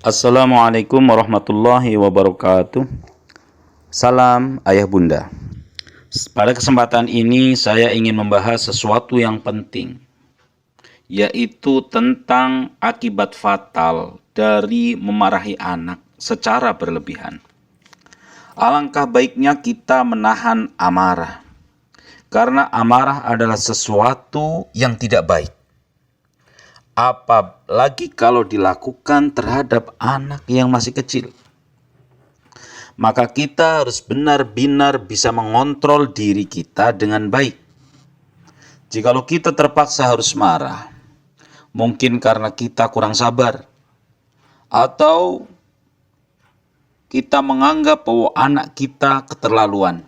Assalamualaikum warahmatullahi wabarakatuh. Salam ayah bunda. Pada kesempatan ini saya ingin membahas sesuatu yang penting, yaitu tentang akibat fatal dari memarahi anak secara berlebihan. Alangkah baiknya kita menahan amarah, karena amarah adalah sesuatu yang tidak baik. Apalagi kalau dilakukan terhadap anak yang masih kecil. Maka kita harus benar-benar bisa mengontrol diri kita dengan baik. Jikalau kita terpaksa harus marah, mungkin karena kita kurang sabar, atau kita menganggap bahwa anak kita keterlaluan,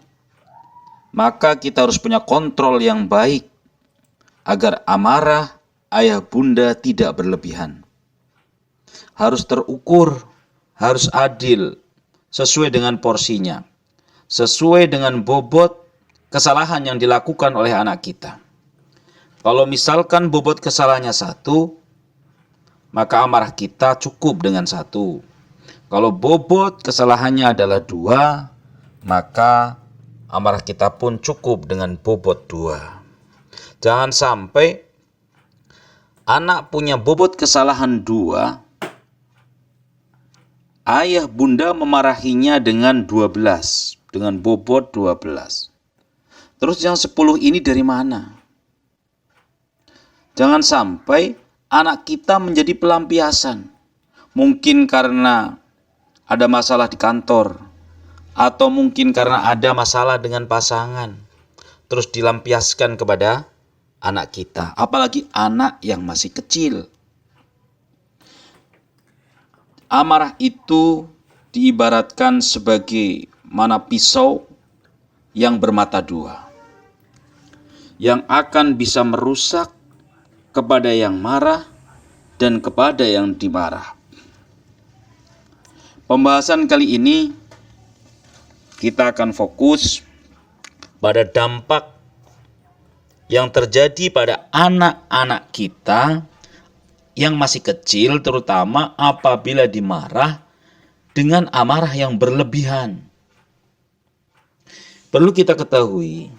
maka kita harus punya kontrol yang baik agar amarah ayah bunda tidak berlebihan. Harus terukur, harus adil, sesuai dengan porsinya, sesuai dengan bobot kesalahan yang dilakukan oleh anak kita. Kalau misalkan bobot kesalahannya 1, maka amarah kita cukup dengan 1. Kalau bobot kesalahannya adalah 2, maka amarah kita pun cukup dengan bobot 2. Jangan sampai anak punya bobot kesalahan 2, ayah bunda memarahinya dengan 12, dengan bobot 12. Terus yang 10 ini dari mana? Jangan sampai anak kita menjadi pelampiasan. Mungkin karena ada masalah di kantor, atau mungkin karena ada masalah dengan pasangan, terus dilampiaskan kepada anak kita, apalagi anak yang masih kecil. Amarah itu diibaratkan sebagai mana pisau yang bermata 2, yang akan bisa merusak kepada yang marah dan kepada yang dimarah. Pembahasan kali ini kita akan fokus pada dampak yang terjadi pada anak-anak kita yang masih kecil, terutama apabila dimarah dengan amarah yang berlebihan. Perlu kita ketahui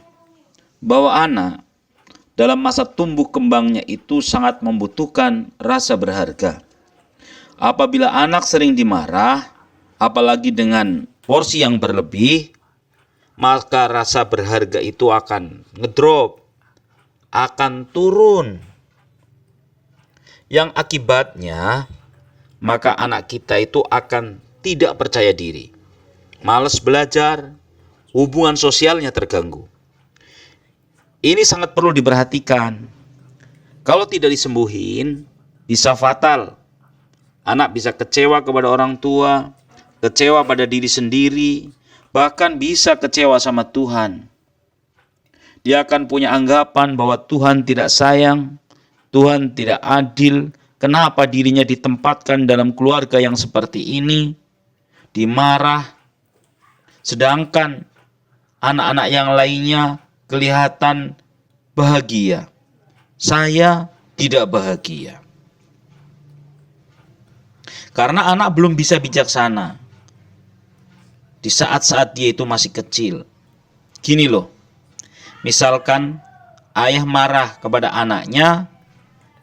bahwa anak dalam masa tumbuh kembangnya itu sangat membutuhkan rasa berharga. Apabila anak sering dimarah, apalagi dengan porsi yang berlebih, maka rasa berharga itu akan ngedrop, akan turun, yang akibatnya maka anak kita itu akan tidak percaya diri, malas belajar, hubungan sosialnya terganggu. Ini sangat perlu diperhatikan. Kalau tidak disembuhin, bisa fatal. Anak bisa kecewa kepada orang tua, kecewa pada diri sendiri, bahkan bisa kecewa sama Tuhan. Dia akan punya anggapan bahwa Tuhan tidak sayang, Tuhan tidak adil. Kenapa dirinya ditempatkan dalam keluarga yang seperti ini, dimarah, sedangkan anak-anak yang lainnya kelihatan bahagia. Saya tidak bahagia. Karena anak belum bisa bijaksana di saat-saat dia itu masih kecil. Gini loh, misalkan ayah marah kepada anaknya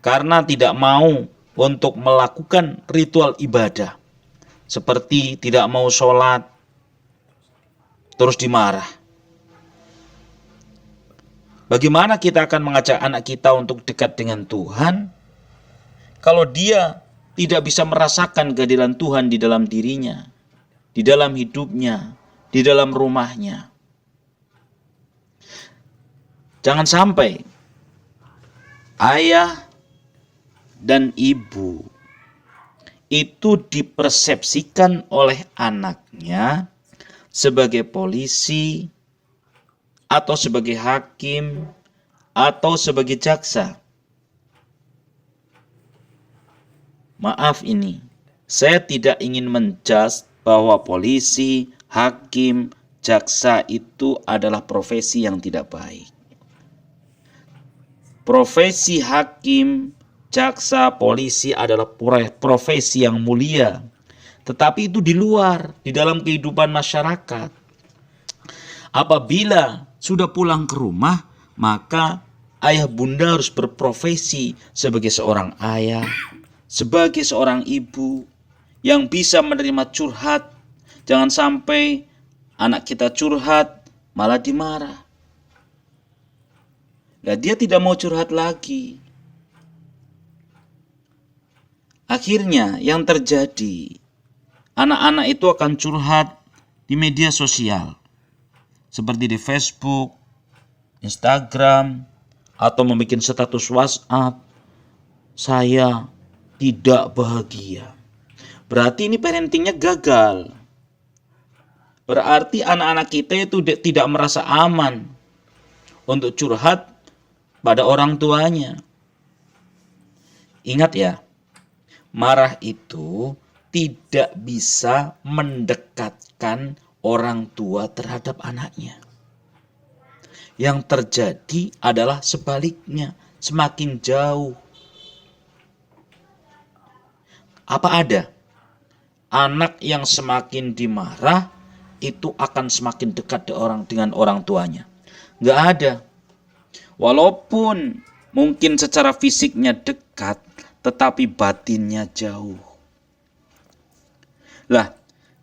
karena tidak mau untuk melakukan ritual ibadah, seperti tidak mau sholat, terus dimarah. Bagaimana kita akan mengajak anak kita untuk dekat dengan Tuhan kalau dia tidak bisa merasakan kehadiran Tuhan di dalam dirinya, di dalam hidupnya, di dalam rumahnya? Jangan sampai ayah dan ibu itu dipersepsikan oleh anaknya sebagai polisi, atau sebagai hakim, atau sebagai jaksa. Maaf ini, saya tidak ingin menjudge bahwa polisi, hakim, jaksa itu adalah profesi yang tidak baik. Profesi hakim, jaksa, polisi adalah profesi yang mulia Tetapi itu di luar, di dalam kehidupan masyarakat. Apabila sudah pulang ke rumah, maka ayah bunda harus berprofesi sebagai seorang ayah, sebagai seorang ibu yang bisa menerima curhat. Jangan sampai anak kita curhat malah dimarah. Nah, dia tidak mau curhat lagi. Akhirnya yang terjadi, anak-anak itu akan curhat di media sosial, seperti di Facebook, Instagram, atau membuat status WhatsApp, saya tidak bahagia. Berarti ini parentingnya gagal. Berarti anak-anak kita itu tidak merasa aman untuk curhat pada orang tuanya. Ingat ya, marah itu tidak bisa mendekatkan orang tua terhadap anaknya. Yang terjadi adalah sebaliknya, semakin jauh. Apa ada? Anak yang semakin dimarah itu akan semakin dekat dengan orang tuanya. Nggak ada. Walaupun mungkin secara fisiknya dekat, tetapi batinnya jauh. Lah,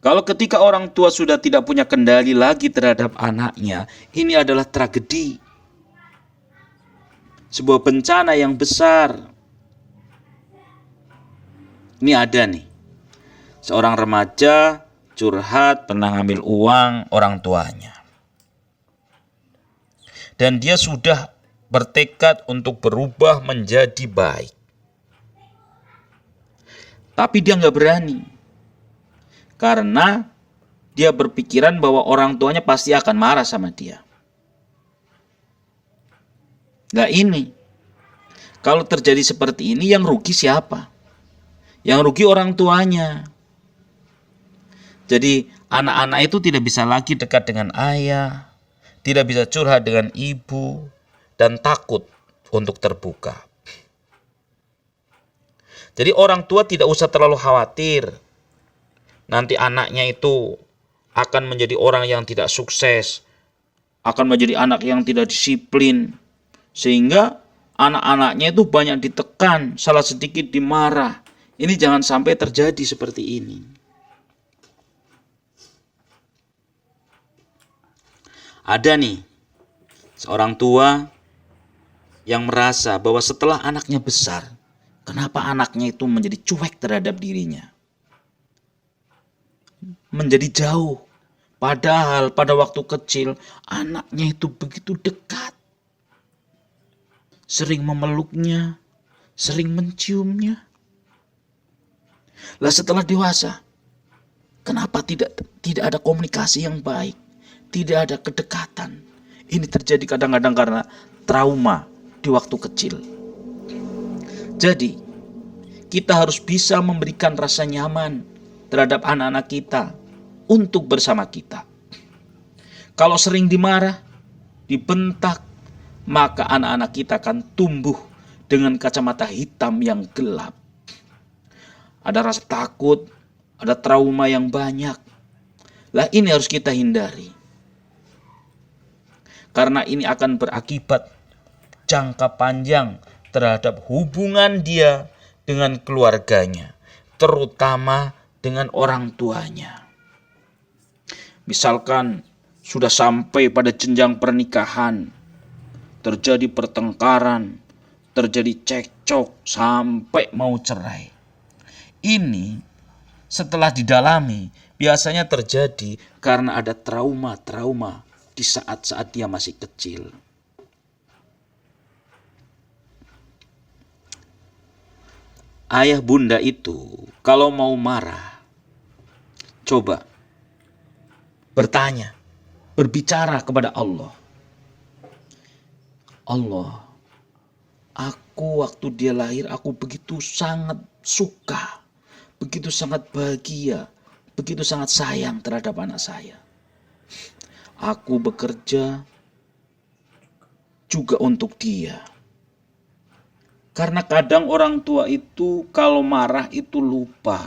kalau ketika orang tua sudah tidak punya kendali lagi terhadap anaknya, ini adalah tragedi. Sebuah bencana yang besar. Ini ada nih, seorang remaja curhat pernah ngambil uang orang tuanya. Dan dia sudah bertekad untuk berubah menjadi baik. Tapi dia nggak berani. Karena dia berpikiran bahwa orang tuanya pasti akan marah sama dia. Nah ini, kalau terjadi seperti ini yang rugi siapa? Yang rugi orang tuanya. Jadi anak-anak itu tidak bisa lagi dekat dengan ayah, tidak bisa curhat dengan ibu, dan takut untuk terbuka. Jadi orang tua tidak usah terlalu khawatir. Nanti anaknya itu akan menjadi orang yang tidak sukses, akan menjadi anak yang tidak disiplin, sehingga anak-anaknya itu banyak ditekan, salah sedikit dimarah. Ini jangan sampai terjadi seperti ini. Ada nih seorang tua yang merasa bahwa setelah anaknya besar, kenapa anaknya itu menjadi cuek terhadap dirinya? Menjadi jauh. Padahal pada waktu kecil anaknya itu begitu dekat. Sering memeluknya, sering menciumnya. Lah setelah dewasa, kenapa tidak ada komunikasi yang baik? Tidak ada kedekatan. Ini terjadi kadang-kadang karena trauma di waktu kecil. Jadi, kita harus bisa memberikan rasa nyaman terhadap anak-anak kita untuk bersama kita. Kalau sering dimarah, dibentak, maka anak-anak kita akan tumbuh dengan kacamata hitam yang gelap. Ada rasa takut, ada trauma yang banyak. Lah ini harus kita hindari. Karena ini akan berakibat jangka panjang terhadap hubungan dia dengan keluarganya, terutama dengan orang tuanya. Misalkan sudah sampai pada jenjang pernikahan, terjadi pertengkaran, terjadi cekcok sampai mau cerai. Ini setelah didalami biasanya terjadi karena ada trauma-trauma di saat-saat dia masih kecil. Ayah bunda itu kalau mau marah, coba bertanya, berbicara kepada Allah. Allah, aku waktu dia lahir aku begitu sangat suka, begitu sangat bahagia, begitu sangat sayang terhadap anak saya. Aku bekerja juga untuk dia. Karena kadang orang tua itu kalau marah itu lupa.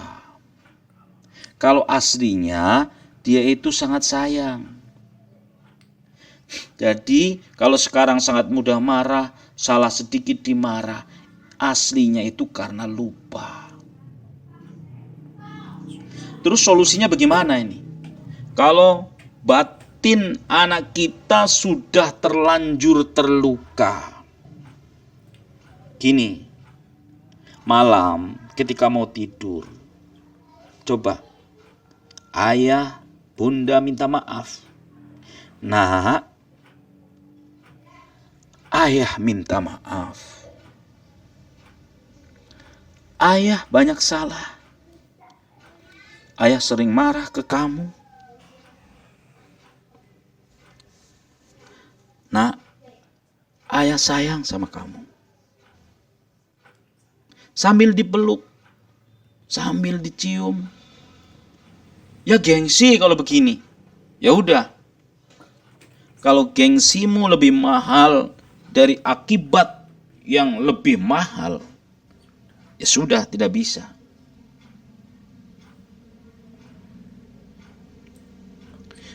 Kalau aslinya dia itu sangat sayang. Jadi kalau sekarang sangat mudah marah, salah sedikit dimarah, aslinya itu karena lupa. Terus solusinya bagaimana ini? Kalau batin anak kita sudah terlanjur terluka. Gini, malam ketika mau tidur, coba ayah, bunda minta maaf. Nah, ayah minta maaf. Ayah banyak salah. Ayah sering marah ke kamu. Nah, ayah sayang sama kamu. Sambil dipeluk, sambil dicium. Ya gengsi kalau begini. Ya udah. Kalau gengsimu lebih mahal dari akibat yang lebih mahal, ya sudah, tidak bisa.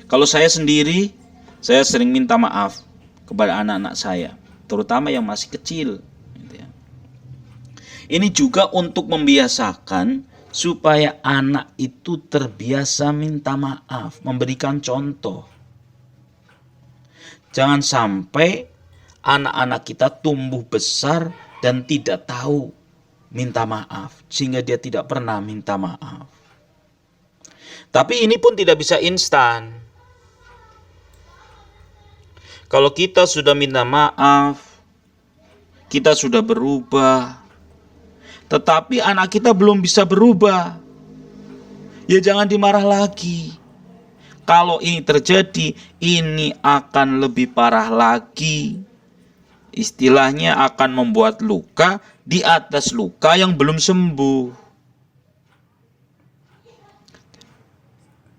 Kalau saya sendiri, saya sering minta maaf kepada anak-anak saya, terutama yang masih kecil. Ini juga untuk membiasakan supaya anak itu terbiasa minta maaf, memberikan contoh. Jangan sampai anak-anak kita tumbuh besar dan tidak tahu minta maaf, sehingga dia tidak pernah minta maaf. Tapi ini pun tidak bisa instan. Kalau kita sudah minta maaf, kita sudah berubah, tetapi anak kita belum bisa berubah, ya jangan dimarah lagi. Kalau ini terjadi, ini akan lebih parah lagi. Istilahnya akan membuat luka di atas luka yang belum sembuh.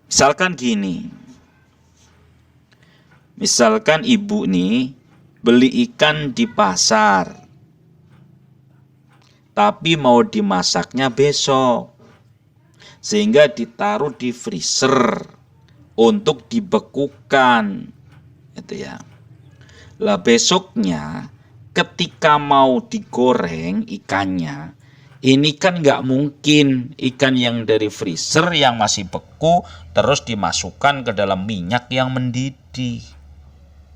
Misalkan gini. Misalkan ibu nih beli ikan di pasar, tapi mau dimasaknya besok, sehingga ditaruh di freezer untuk dibekukan, gitu ya. Lah besoknya ketika mau digoreng ikannya, ini kan nggak mungkin ikan yang dari freezer yang masih beku terus dimasukkan ke dalam minyak yang mendidih.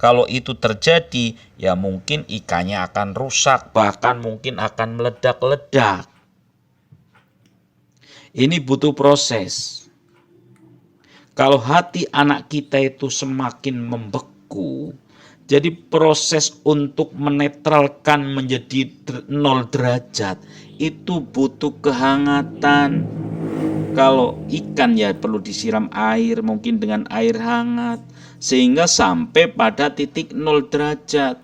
Kalau itu terjadi, ya mungkin ikannya akan rusak, bahkan mungkin akan meledak-ledak. Ini butuh proses. Kalau hati anak kita itu semakin membeku, jadi proses untuk menetralkan menjadi 0 derajat itu butuh kehangatan. Kalau ikan ya perlu disiram air, mungkin dengan air hangat, sehingga sampai pada titik 0 derajat.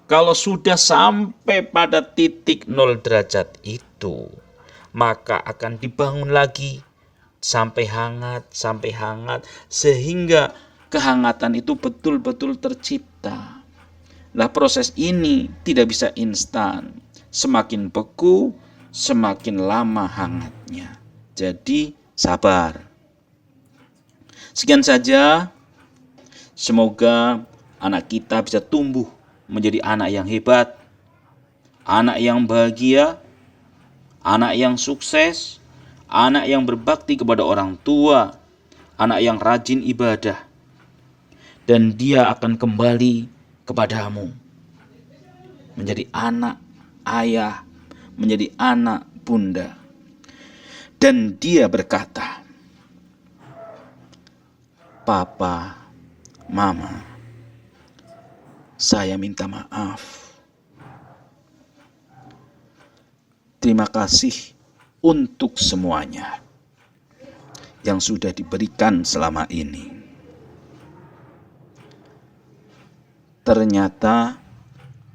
Kalau sudah sampai pada titik 0 derajat itu, maka akan dibangun lagi sampai hangat, sehingga kehangatan itu betul-betul tercipta. Nah, proses ini tidak bisa instan. Semakin beku, semakin lama hangatnya. Jadi sabar. Sekian saja. Semoga anak kita bisa tumbuh menjadi anak yang hebat, anak yang bahagia, anak yang sukses, anak yang berbakti kepada orang tua, anak yang rajin ibadah. Dan dia akan kembali kepadamu menjadi anak ayah, menjadi anak bunda. Dan dia berkata, "Papa, Mama, saya minta maaf. Terima kasih untuk semuanya yang sudah diberikan selama ini. Ternyata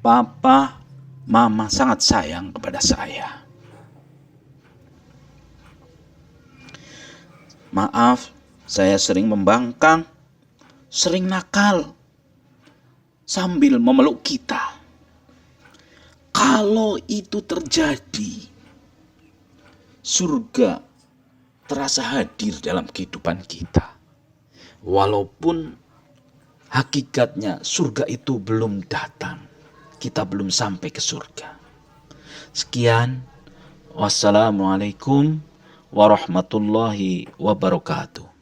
Papa, Mama sangat sayang kepada saya. Maaf, saya sering membangkang, sering nakal, sambil memeluk kita. Kalau itu terjadi, surga terasa hadir dalam kehidupan kita. Walaupun hakikatnya surga itu belum datang, kita belum sampai ke surga. Sekian, wassalamualaikum warahmatullahi wabarakatuh.